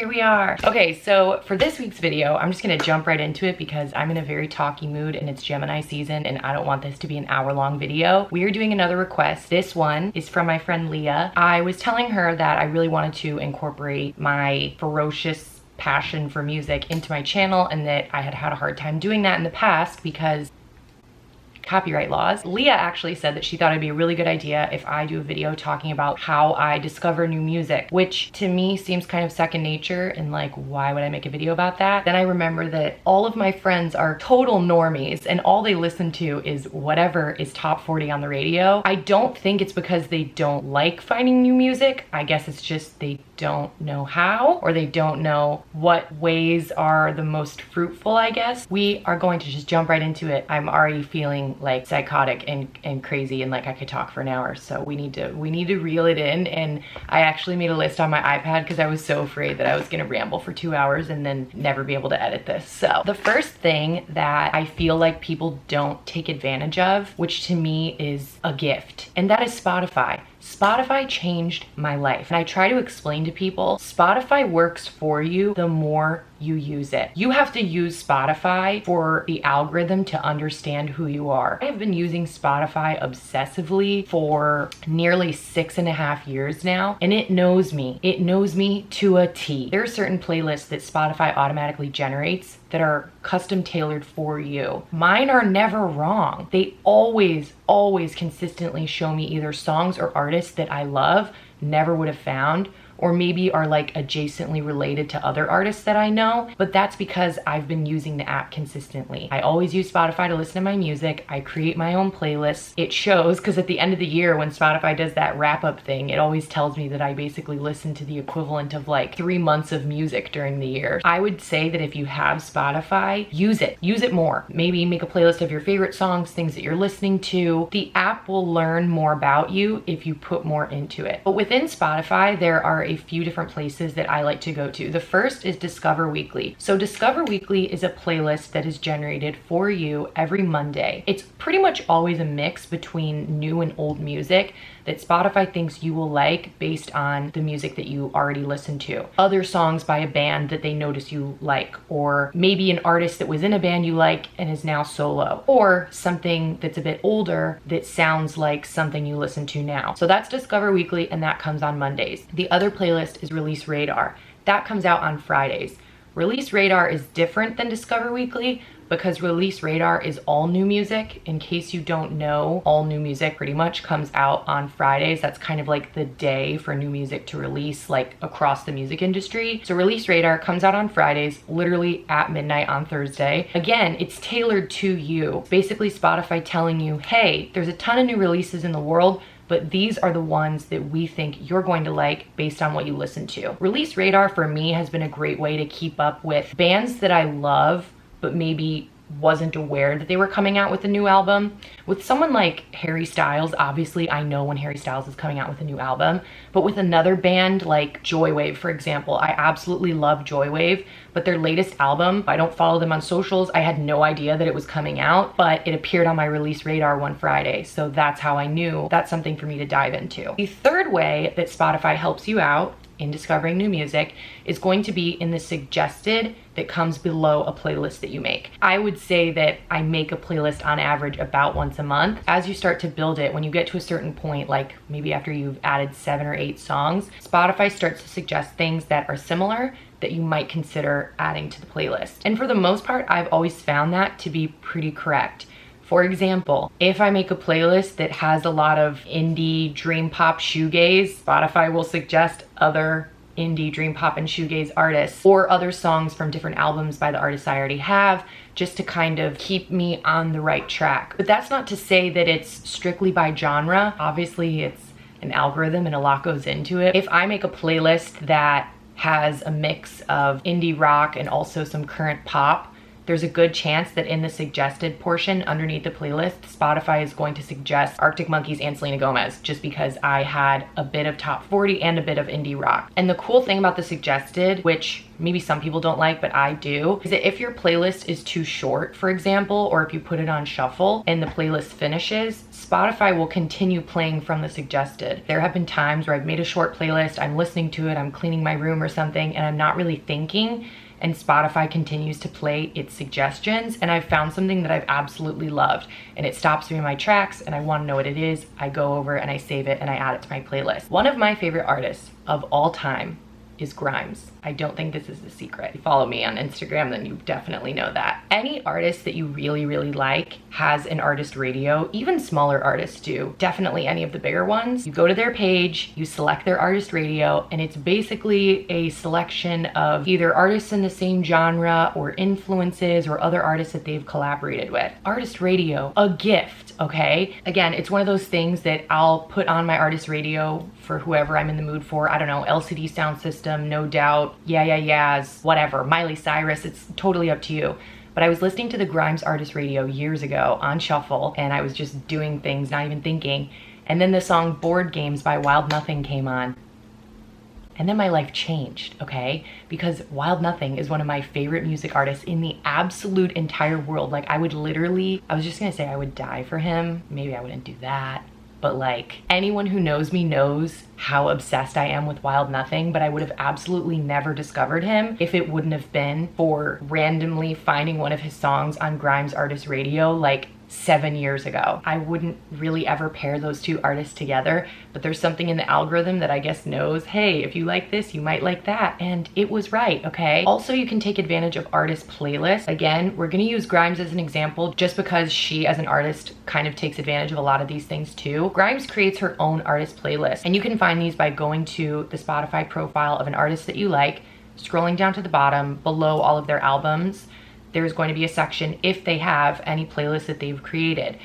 here we are. Okay, so for this week's video, I'm just gonna jump right into it because I'm in a very talky mood and it's Gemini season and I don't want this to be an hour-long video. We are doing another request. This one is from my friend Leah. I was telling her that I really wanted to incorporate my ferocious passion for music into my channel and that I had had a hard time doing that in the past because copyright laws. Leah actually said that she thought it'd be a really good idea if I do a video talking about how I discover new music, which to me seems kind of second nature and like, why would I make a video about that? Then I remember that all of my friends are total normies and all they listen to is whatever is top 40 on the radio. I don't think it's because they don't like finding new music. I guess it's just they don't know how, or they don't know what ways are the most fruitful, I guess. We are going to just jump right into it. I'm already feeling like psychotic and crazy and like I could talk for an hour, so we need to reel it in. And I actually made a list on my iPad because I was so afraid that I was gonna ramble for 2 hours and then never be able to edit this. So the first thing that I feel like people don't take advantage of, which to me is a gift, and that is Spotify. Spotify changed my life. And I try to explain to people, Spotify works for you the more you use it. You have to use Spotify for the algorithm to understand who you are. I have been using Spotify obsessively for nearly 6.5 years now, and it knows me. It knows me to a T. There are certain playlists that Spotify automatically generates that are custom tailored for you. Mine are never wrong. They always consistently show me either songs or artists that I love, never would have found, or maybe are like adjacently related to other artists that I know, but that's because I've been using the app consistently. I always use Spotify to listen to my music. I create my own playlists. It shows, because at the end of the year when Spotify does that wrap-up thing, it always tells me that I basically listen to the equivalent of like 3 months of music during the year. I would say that if you have Spotify, use it. Use it more. Maybe make a playlist of your favorite songs, things that you're listening to. The app will learn more about you if you put more into it. But within Spotify, there are a few different places that I like to go to. The first is Discover Weekly. So Discover Weekly is a playlist that is generated for you every Monday. It's pretty much always a mix between new and old music that Spotify thinks you will like based on the music that you already listen to. Other songs by a band that they notice you like, or maybe an artist that was in a band you like and is now solo, or something that's a bit older that sounds like something you listen to now. So that's Discover Weekly, and that comes on Mondays. The other playlist is Release Radar. That comes out on Fridays. Release Radar is different than Discover Weekly because Release Radar is all new music. In case you don't know, all new music pretty much comes out on Fridays. That's kind of like the day for new music to release, like across the music industry. So Release Radar comes out on Fridays, literally at midnight on Thursday. Again, it's tailored to you. Basically Spotify telling you, hey, there's a ton of new releases in the world, but these are the ones that we think you're going to like based on what you listen to. Release Radar for me has been a great way to keep up with bands that I love, but maybe wasn't aware that they were coming out with a new album. With someone like Harry Styles, obviously I know when Harry Styles is coming out with a new album, but with another band like Joywave, for example, I absolutely love Joywave, but their latest album, I don't follow them on socials. I had no idea that it was coming out, but it appeared on my Release Radar one Friday, so that's how I knew that's something for me to dive into. The third way that Spotify helps you out in discovering new music is going to be in the suggested that comes below a playlist that you make. I would say that I make a playlist on average about once a month. As you start to build it, when you get to a certain point, like maybe after you've added 7 or 8 songs, Spotify starts to suggest things that are similar that you might consider adding to the playlist. And for the most part, I've always found that to be pretty correct. For example, if I make a playlist that has a lot of indie, dream pop, shoegaze, Spotify will suggest other indie, dream pop, and shoegaze artists, or other songs from different albums by the artists I already have, just to kind of keep me on the right track. But that's not to say that it's strictly by genre. Obviously, it's an algorithm and a lot goes into it. If I make a playlist that has a mix of indie rock and also some current pop, there's a good chance that in the suggested portion underneath the playlist, Spotify is going to suggest Arctic Monkeys and Selena Gomez, just because I had a bit of top 40 and a bit of indie rock. And the cool thing about the suggested, which maybe some people don't like, but I do, is that if your playlist is too short, for example, or if you put it on shuffle and the playlist finishes, Spotify will continue playing from the suggested. There have been times where I've made a short playlist, I'm listening to it, I'm cleaning my room or something, and I'm not really thinking, and Spotify continues to play its suggestions, and I've found something that I've absolutely loved, and it stops me in my tracks, and I want to know what it is. I go over and I save it and I add it to my playlist. One of my favorite artists of all time is Grimes. I don't think this is a secret. If you follow me on Instagram, then you definitely know that. Any artist that you really, really like has an artist radio. Even smaller artists do. Definitely any of the bigger ones. You go to their page, you select their artist radio, and it's basically a selection of either artists in the same genre or influences or other artists that they've collaborated with. Artist radio, a gift, okay? Again, it's one of those things that I'll put on my artist radio for whoever I'm in the mood for. I don't know, LCD Sound System, No Doubt, Yeah Yeahs, whatever, Miley Cyrus, it's totally up to you. But I was listening to the Grimes artist radio years ago on shuffle, and I was just doing things, not even thinking. And then the song Board Games by Wild Nothing came on. And then my life changed, okay? Because Wild Nothing is one of my favorite music artists in the absolute entire world. Like, I would literally, I was just gonna say I would die for him. Maybe I wouldn't do that. But like, anyone who knows me knows how obsessed I am with Wild Nothing, but I would have absolutely never discovered him if it wouldn't have been for randomly finding one of his songs on Grimes Artist Radio like 7 years ago. I wouldn't really ever pair those two artists together, but there's something in the algorithm that I guess knows, hey, if you like this, you might like that. And it was right, okay? Also, you can take advantage of artist playlists. Again, we're gonna use Grimes as an example just because she as an artist kind of takes advantage of a lot of these things too. Grimes creates her own artist playlist, and you can find these by going to the Spotify profile of an artist that you like, scrolling down to the bottom below all of their albums. There's going to be a section if they have any playlists that they've created.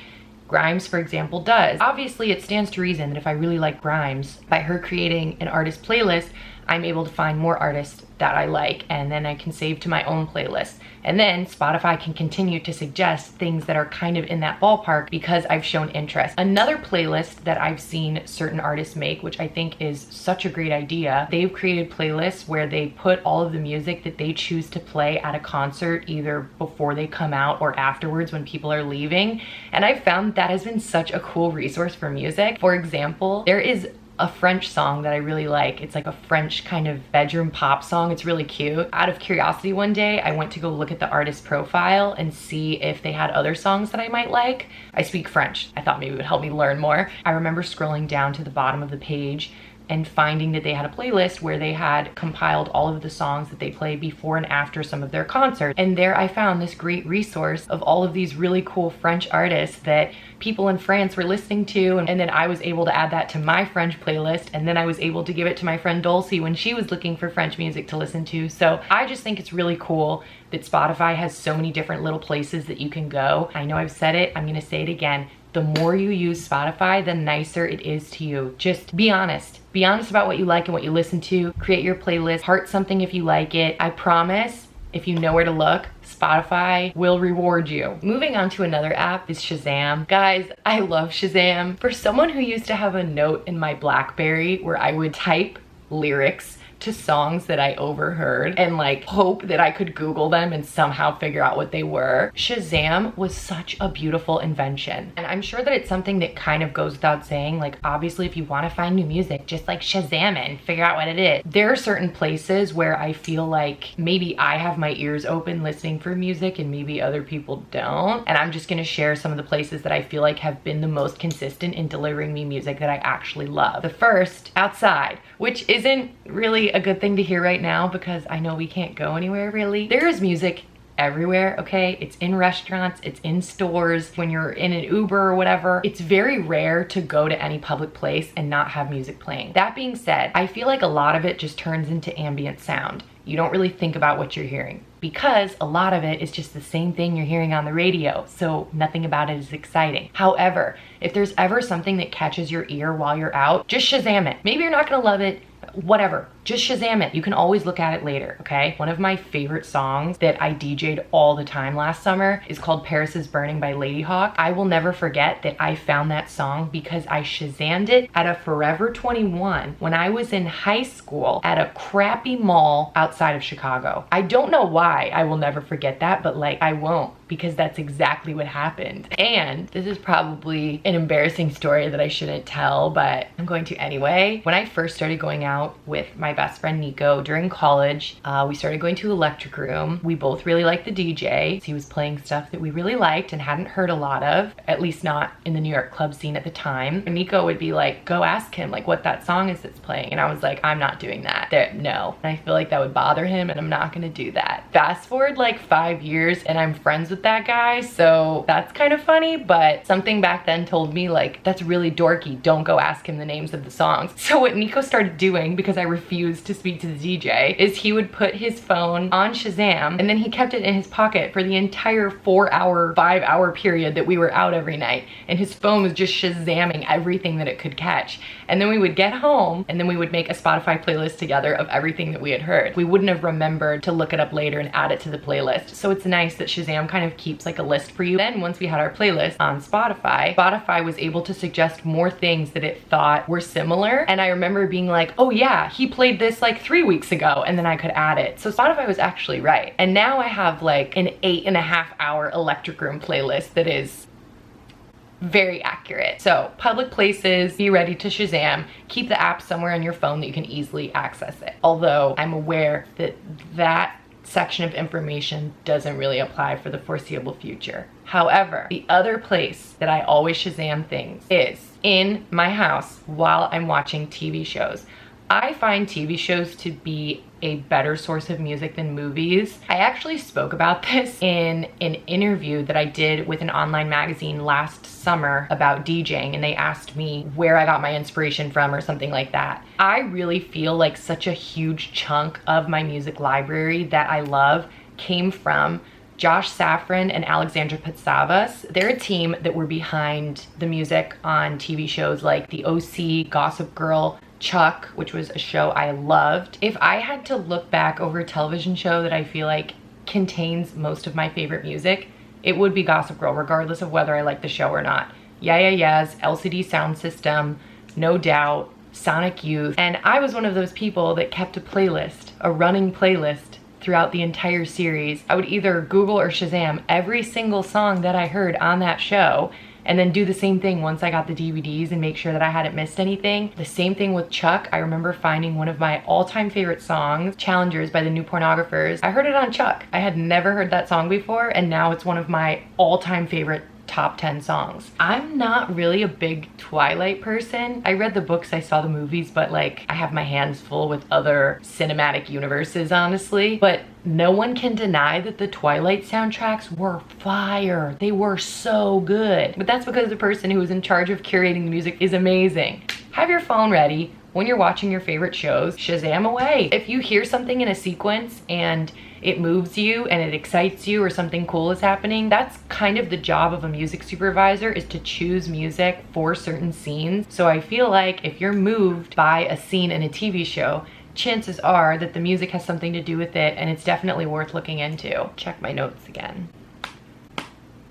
Grimes, for example, does. Obviously, it stands to reason that if I really like Grimes, by her creating an artist playlist, I'm able to find more artists that I like, and then I can save to my own playlist. And then Spotify can continue to suggest things that are kind of in that ballpark because I've shown interest. Another playlist that I've seen certain artists make, which I think is such a great idea, they've created playlists where they put all of the music that they choose to play at a concert, either before they come out or afterwards when people are leaving. And I've found that has been such a cool resource for music. For example, there is a French song that I really like. It's like a French kind of bedroom pop song. It's really cute. Out of curiosity one day, I went to go look at the artist profile and see if they had other songs that I might like. I speak French. I thought maybe it would help me learn more. I remember scrolling down to the bottom of the page and finding that they had a playlist where they had compiled all of the songs that they play before and after some of their concerts. And there I found this great resource of all of these really cool French artists that people in France were listening to, and then I was able to add that to my French playlist, and then I was able to give it to my friend Dulcie when she was looking for French music to listen to. So I just think it's really cool that Spotify has so many different little places that you can go. I know I've said it, I'm gonna say it again. The more you use Spotify, the nicer it is to you. Just be honest. Be honest about what you like and what you listen to. Create your playlist, heart something if you like it. I promise, if you know where to look, Spotify will reward you. Moving on to another app is Shazam. Guys, I love Shazam. For someone who used to have a note in my BlackBerry where I would type lyrics to songs that I overheard and like hope that I could Google them and somehow figure out what they were, Shazam was such a beautiful invention. And I'm sure that it's something that kind of goes without saying, like obviously if you want to find new music, just like Shazam it and figure out what it is. There are certain places where I feel like maybe I have my ears open listening for music and maybe other people don't. And I'm just gonna share some of the places that I feel like have been the most consistent in delivering me music that I actually love. The first, outside, which isn't really a good thing to hear right now because I know we can't go anywhere really. There is music everywhere, okay? It's in restaurants, it's in stores, when you're in an Uber or whatever. It's very rare to go to any public place and not have music playing. That being said, I feel like a lot of it just turns into ambient sound. You don't really think about what you're hearing because a lot of it is just the same thing you're hearing on the radio, so nothing about it is exciting. However, if there's ever something that catches your ear while you're out, just Shazam it. Maybe you're not gonna love it, whatever. just Shazam it. You can always look at it later, okay? One of my favorite songs that I DJ'd all the time last summer is called Paris is Burning by Lady Hawk. I will never forget that I found that song because I Shazammed it at a Forever 21 when I was in high school at a crappy mall outside of Chicago. I don't know why I will never forget that, but like I won't, because that's exactly what happened. And this is probably an embarrassing story that I shouldn't tell, but I'm going to anyway. When I first started going out with my best friend Nico during college, we started going to Electric Room. We both really liked the DJ. So he was playing stuff that we really liked and hadn't heard a lot of, at least not in the New York club scene at the time. And Nico would be like, go ask him like what that song is that's playing. And I was like, I'm not doing that. No. And I feel like that would bother him and I'm not gonna do that. Fast forward like 5 years and I'm friends with that guy, so that's kind of funny, but something back then told me like, that's really dorky, don't go ask him the names of the songs. So what Nico started doing, because I refused to speak to the DJ, is he would put his phone on Shazam and then he kept it in his pocket for the entire 4-hour, 5-hour period that we were out every night, and his phone was just Shazamming everything that it could catch. And then we would get home and then we would make a Spotify playlist together of everything that we had heard. We wouldn't have remembered to look it up later and add it to the playlist. So it's nice that Shazam kind of keeps like a list for you. Then once we had our playlist on Spotify was able to suggest more things that it thought were similar. And I remember being like, oh yeah, he played this like 3 weeks ago, and then I could add it. So Spotify was actually right. And now I have like an 8.5-hour Electric Room playlist that is very accurate. So public places, be ready to Shazam. Keep the app somewhere on your phone that you can easily access it. Although I'm aware that that section of information doesn't really apply for the foreseeable future. However, the other place that I always Shazam things is in my house while I'm watching TV shows. I find TV shows to be a better source of music than movies. I actually spoke about this in an interview that I did with an online magazine last summer about DJing, and they asked me where I got my inspiration from or something like that. I really feel like such a huge chunk of my music library that I love came from Josh Safran and Alexandra Patsavas. They're a team that were behind the music on TV shows like The OC, Gossip Girl, Chuck, which was a show I loved. If I had to look back over a television show that I feel like contains most of my favorite music, it would be Gossip Girl, regardless of whether I like the show or not. Yeah Yeah Yeahs, LCD Sound System, No Doubt, Sonic Youth. And I was one of those people that kept a playlist, a running playlist throughout the entire series. I would either Google or Shazam every single song that I heard on that show, and then do the same thing once I got the DVDs and make sure that I hadn't missed anything. The same thing with Chuck. I remember finding one of my all-time favorite songs, Challengers by the New Pornographers. I heard it on Chuck. I had never heard that song before, and now it's one of my all-time favorite top 10 songs. I'm not really a big Twilight person. I read the books, I saw the movies, but like I have my hands full with other cinematic universes, honestly. But no one can deny that the Twilight soundtracks were fire. They were so good. But that's because the person who was in charge of curating the music is amazing. Have your phone ready when you're watching your favorite shows. Shazam away. If you hear something in a sequence and it moves you and it excites you or something cool is happening, that's kind of the job of a music supervisor, is to choose music for certain scenes. So I feel like if you're moved by a scene in a TV show, chances are that the music has something to do with it, and it's definitely worth looking into. Check my notes again.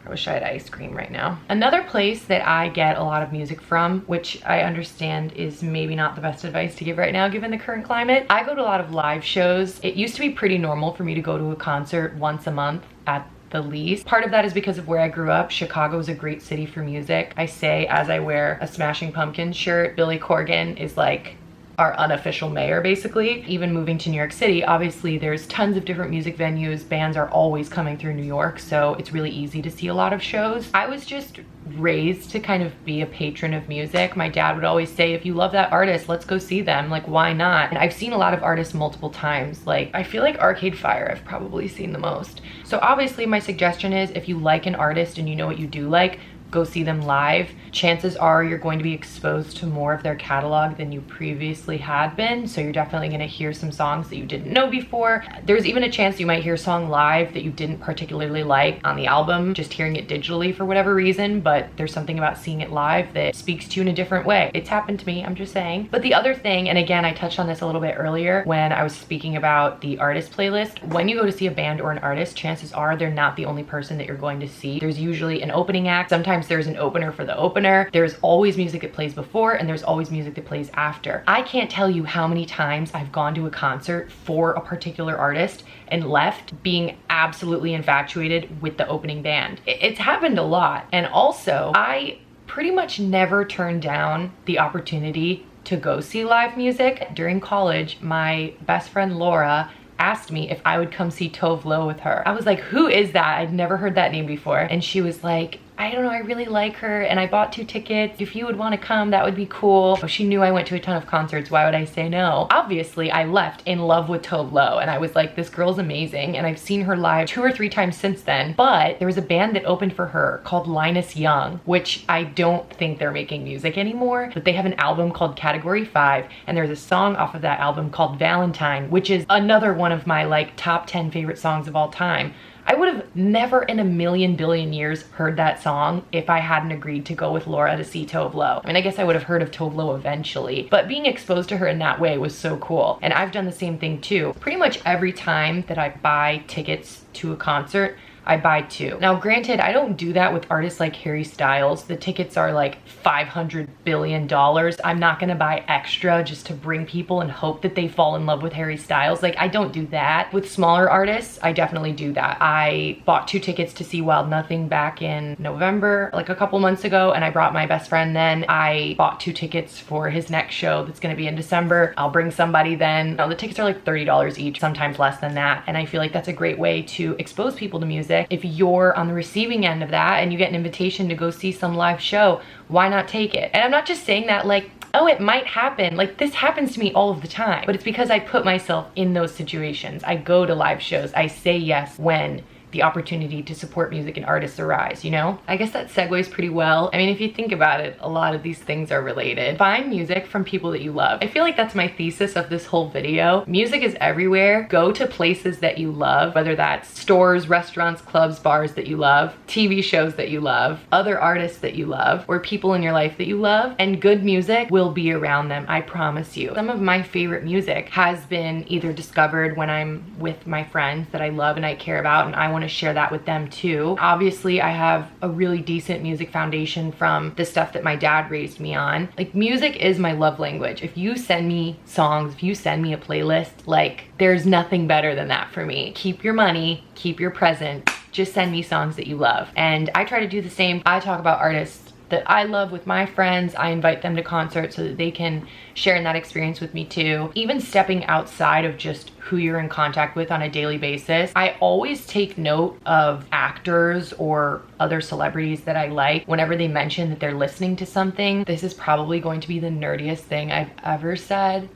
I wish I had ice cream right now. Another place that I get a lot of music from, which I understand is maybe not the best advice to give right now given the current climate, I go to a lot of live shows. It used to be pretty normal for me to go to a concert once a month at the least. Part of that is because of where I grew up. Chicago is a great city for music. I say as I wear a Smashing Pumpkins shirt. Billy Corgan is like our unofficial mayor, basically. Even moving to New York City, obviously there's tons of different music venues. Bands are always coming through New York, so it's really easy to see a lot of shows. I was just raised to kind of be a patron of music. My dad would always say, if you love that artist, let's go see them. Like, why not? And I've seen a lot of artists multiple times. Like, I feel like Arcade Fire I've probably seen the most. So obviously my suggestion is, if you like an artist and you know what you do like, go see them live, chances are you're going to be exposed to more of their catalog than you previously had been. So you're definitely gonna hear some songs that you didn't know before. There's even a chance you might hear a song live that you didn't particularly like on the album, just hearing it digitally for whatever reason, but there's something about seeing it live that speaks to you in a different way. It's happened to me, I'm just saying. But the other thing, and again, I touched on this a little bit earlier when I was speaking about the artist playlist, when you go to see a band or an artist, chances are they're not the only person that you're going to see. There's usually an opening act. Sometimes there's an opener for the opener. There's always music that plays before, and there's always music that plays after. I can't tell you how many times I've gone to a concert for a particular artist and left being absolutely infatuated with the opening band. It's happened a lot. And also, I pretty much never turned down the opportunity to go see live music. During college, my best friend Laura asked me if I would come see Tove Lo with her. I was like, who is that? I'd never heard that name before. And she was like, I don't know, I really like her and I bought 2 tickets. If you would want to come, that would be cool. So she knew I went to a ton of concerts. Why would I say no? Obviously, I left in love with Tove Lo and I was like, this girl's amazing. And I've seen her live 2 or 3 times since then. But there was a band that opened for her called Linus Young, which I don't think they're making music anymore, but they have an album called Category 5. And there's a song off of that album called Valentine, which is another one of my like top 10 favorite songs of all time. I would have never in a million billion years heard that song if I hadn't agreed to go with Laura to see Tove Lo. I mean, I guess I would have heard of Tove Lo eventually, but being exposed to her in that way was so cool. And I've done the same thing too. Pretty much every time that I buy tickets to a concert, I buy 2. Now granted, I don't do that with artists like Harry Styles. The tickets are like $500 billion. I'm not gonna buy extra just to bring people and hope that they fall in love with Harry Styles. Like, I don't do that. With smaller artists, I definitely do that. I bought 2 tickets to see Wild Nothing back in November, like a couple months ago, and I brought my best friend then. I bought 2 tickets for his next show that's gonna be in December. I'll bring somebody then. Now, the tickets are like $30 each, sometimes less than that, and I feel like that's a great way to expose people to music. If you're on the receiving end of that and you get an invitation to go see some live show, why not take it? And I'm not just saying that like, oh, it might happen. Like, this happens to me all of the time, but it's because I put myself in those situations. I go to live shows. I say yes when the opportunity to support music and artists arise, you know? I guess that segues pretty well. I mean, if you think about it, a lot of these things are related. Find music from people that you love. I feel like that's my thesis of this whole video. Music is everywhere. Go to places that you love, whether that's stores, restaurants, clubs, bars that you love, TV shows that you love, other artists that you love, or people in your life that you love, and good music will be around them, I promise you. Some of my favorite music has been either discovered when I'm with my friends that I love and I care about, and I want to share that with them too. Obviously, I have a really decent music foundation from the stuff that my dad raised me on. Like, music is my love language. If you send me songs, if you send me a playlist, like, there's nothing better than that for me. Keep your money, keep your present, just send me songs that you love. And I try to do the same. I talk about artists that I love with my friends. I invite them to concerts so that they can share in that experience with me too. Even stepping outside of just who you're in contact with on a daily basis, I always take note of actors or other celebrities that I like whenever they mention that they're listening to something. This is probably going to be the nerdiest thing I've ever said,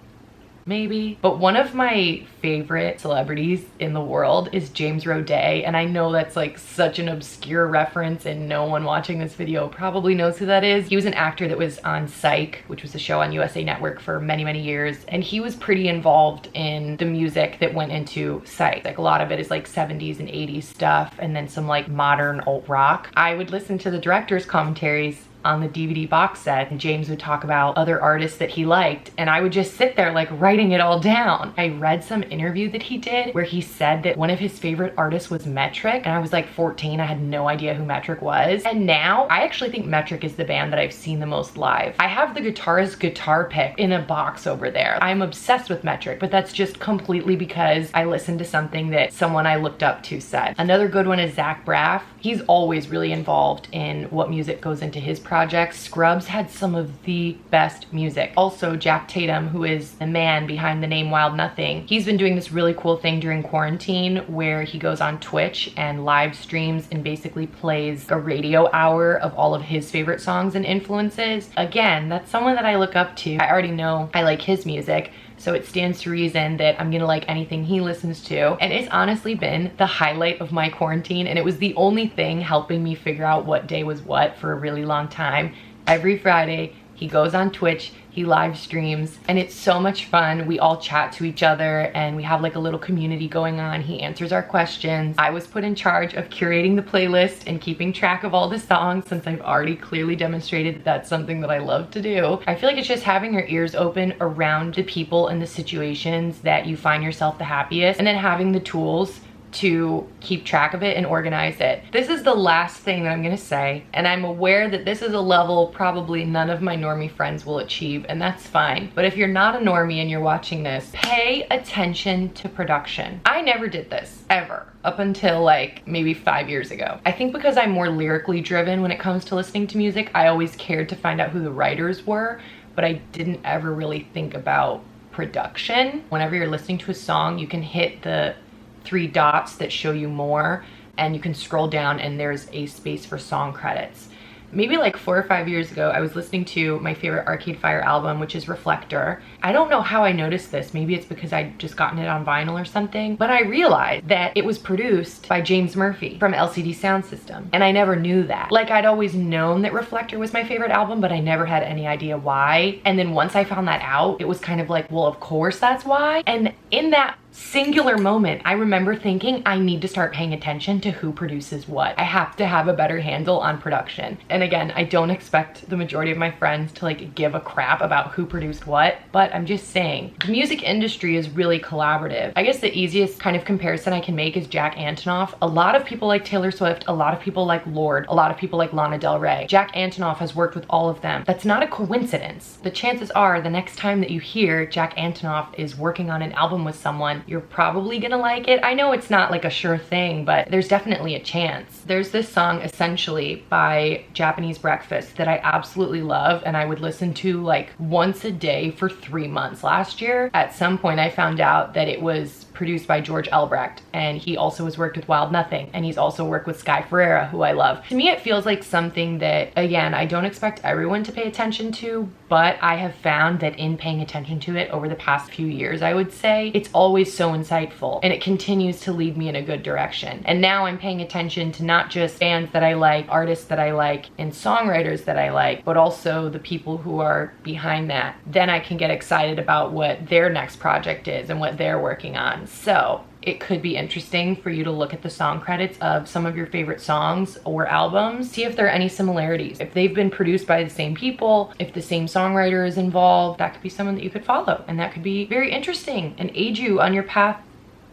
maybe. But one of my favorite celebrities in the world is James Roday. And I know that's like such an obscure reference and no one watching this video probably knows who that is. He was an actor that was on Psych, which was a show on USA Network for many, many years. And he was pretty involved in the music that went into Psych. Like, a lot of it is like 70s and 80s stuff, and then some like modern alt rock. I would listen to the director's commentaries on the DVD box set, and James would talk about other artists that he liked, and I would just sit there like writing it all down. I read some interview that he did where he said that one of his favorite artists was Metric, and I was like 14, I had no idea who Metric was. And now I actually think Metric is the band that I've seen the most live. I have the guitarist's guitar pick in a box over there. I'm obsessed with Metric, but that's just completely because I listened to something that someone I looked up to said. Another good one is Zach Braff. He's always really involved in what music goes into his projects. Scrubs had some of the best music. Also, Jack Tatum, who is the man behind the name Wild Nothing, he's been doing this really cool thing during quarantine where he goes on Twitch and live streams and basically plays a radio hour of all of his favorite songs and influences. Again, that's someone that I look up to. I already know I like his music, so it stands to reason that I'm gonna like anything he listens to. And it's honestly been the highlight of my quarantine, and it was the only thing helping me figure out what day was what for a really long time. Every Friday, he goes on Twitch, he live streams, and it's so much fun. We all chat to each other and we have like a little community going on. He answers our questions. I was put in charge of curating the playlist and keeping track of all the songs, since I've already clearly demonstrated that that's something that I love to do. I feel like it's just having your ears open around the people and the situations that you find yourself the happiest, and then having the tools to keep track of it and organize it. This is the last thing that I'm gonna say, and I'm aware that this is a level probably none of my normie friends will achieve, and that's fine. But if you're not a normie and you're watching this, pay attention to production. I never did this, ever, up until like maybe 5 years ago. I think because I'm more lyrically driven when it comes to listening to music, I always cared to find out who the writers were, but I didn't ever really think about production. Whenever you're listening to a song, you can hit the 3 dots that show you more, and you can scroll down and there's a space for song credits. Maybe like 4 or 5 years ago, I was listening to my favorite Arcade Fire album, which is Reflector. I don't know how I noticed this. Maybe it's because I'd just gotten it on vinyl or something, but I realized that it was produced by James Murphy from LCD Sound System, and I never knew that. Like, I'd always known that Reflector was my favorite album, but I never had any idea why. And then once I found that out, it was kind of like, well, of course that's why. And in that singular moment, I remember thinking, I need to start paying attention to who produces what. I have to have a better handle on production. And again, I don't expect the majority of my friends to like give a crap about who produced what, but I'm just saying, the music industry is really collaborative. I guess the easiest kind of comparison I can make is Jack Antonoff. A lot of people like Taylor Swift, a lot of people like Lorde, a lot of people like Lana Del Rey. Jack Antonoff has worked with all of them. That's not a coincidence. The chances are the next time that you hear Jack Antonoff is working on an album with someone, you're probably gonna like it. I know it's not like a sure thing, but there's definitely a chance. There's this song, Essentially, by Japanese Breakfast that I absolutely love, and I would listen to like once a day for 3 months last year. At some point I found out that it was produced by George Elbrecht, and he also has worked with Wild Nothing, and he's also worked with Sky Ferreira, who I love. To me, it feels like something that, again, I don't expect everyone to pay attention to, but I have found that in paying attention to it over the past few years, I would say, it's always so insightful, and it continues to lead me in a good direction. And now I'm paying attention to not just bands that I like, artists that I like, and songwriters that I like, but also the people who are behind that. Then I can get excited about what their next project is and what they're working on. So it could be interesting for you to look at the song credits of some of your favorite songs or albums, see if there are any similarities. If they've been produced by the same people, if the same songwriter is involved, that could be someone that you could follow, and that could be very interesting and aid you on your path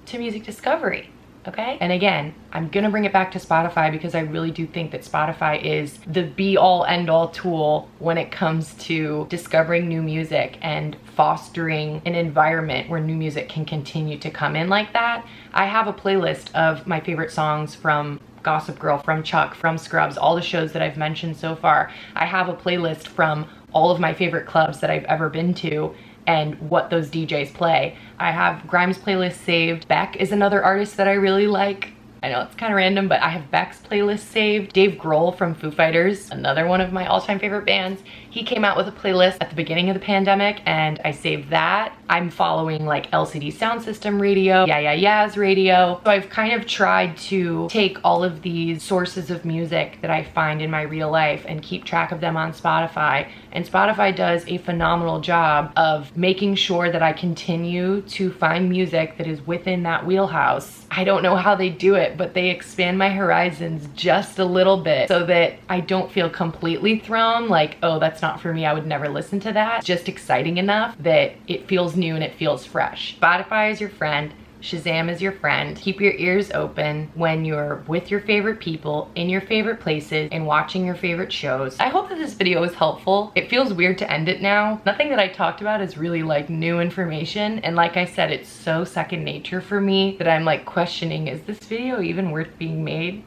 to music discovery. Okay? And again, I'm gonna bring it back to Spotify because I really do think that Spotify is the be-all end-all tool when it comes to discovering new music and fostering an environment where new music can continue to come in like that. I have a playlist of my favorite songs from Gossip Girl, from Chuck, from Scrubs, all the shows that I've mentioned so far. I have a playlist from all of my favorite clubs that I've ever been to and what those DJs play. I have Grimes playlist saved. Beck is another artist that I really like. I know it's kind of random, but I have Beck's playlist saved. Dave Grohl from Foo Fighters, another one of my all-time favorite bands. He came out with a playlist at the beginning of the pandemic, and I saved that. I'm following like LCD Sound System radio, Yeah Yeah Yeah's radio. So I've kind of tried to take all of these sources of music that I find in my real life and keep track of them on Spotify. And Spotify does a phenomenal job of making sure that I continue to find music that is within that wheelhouse. I don't know how they do it, but they expand my horizons just a little bit so that I don't feel completely thrown, like, oh, that's not for me, I would never listen to that. It's just exciting enough that it feels new and it feels fresh. Spotify is your friend. Shazam is your friend. Keep your ears open when you're with your favorite people, in your favorite places, and watching your favorite shows. I hope that this video was helpful. It feels weird to end it now. Nothing that I talked about is really like new information, and like I said, it's so second nature for me that I'm like questioning, is this video even worth being made?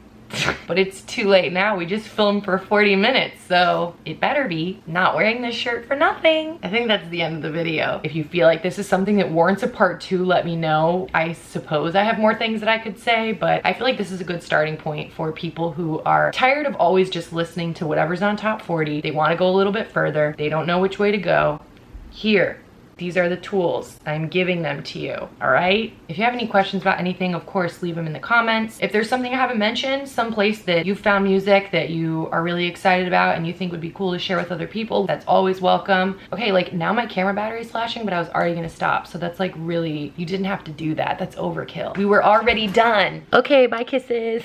But it's too late now. We just filmed for 40 minutes, so it better be. Not wearing this shirt for nothing. I think that's the end of the video. If you feel like this is something that warrants a part 2, let me know. I suppose I have more things that I could say, but I feel like this is a good starting point for people who are tired of always just listening to whatever's on top 40. They want to go a little bit further. They don't know which way to go. Here These are the tools. I'm giving them to you, all right? If you have any questions about anything, of course, leave them in the comments. If there's something I haven't mentioned, some place that you found music that you are really excited about and you think would be cool to share with other people, that's always welcome. Okay, like now my camera battery is flashing, but I was already gonna stop. So that's like really, you didn't have to do that. That's overkill. We were already done. Okay, bye kisses.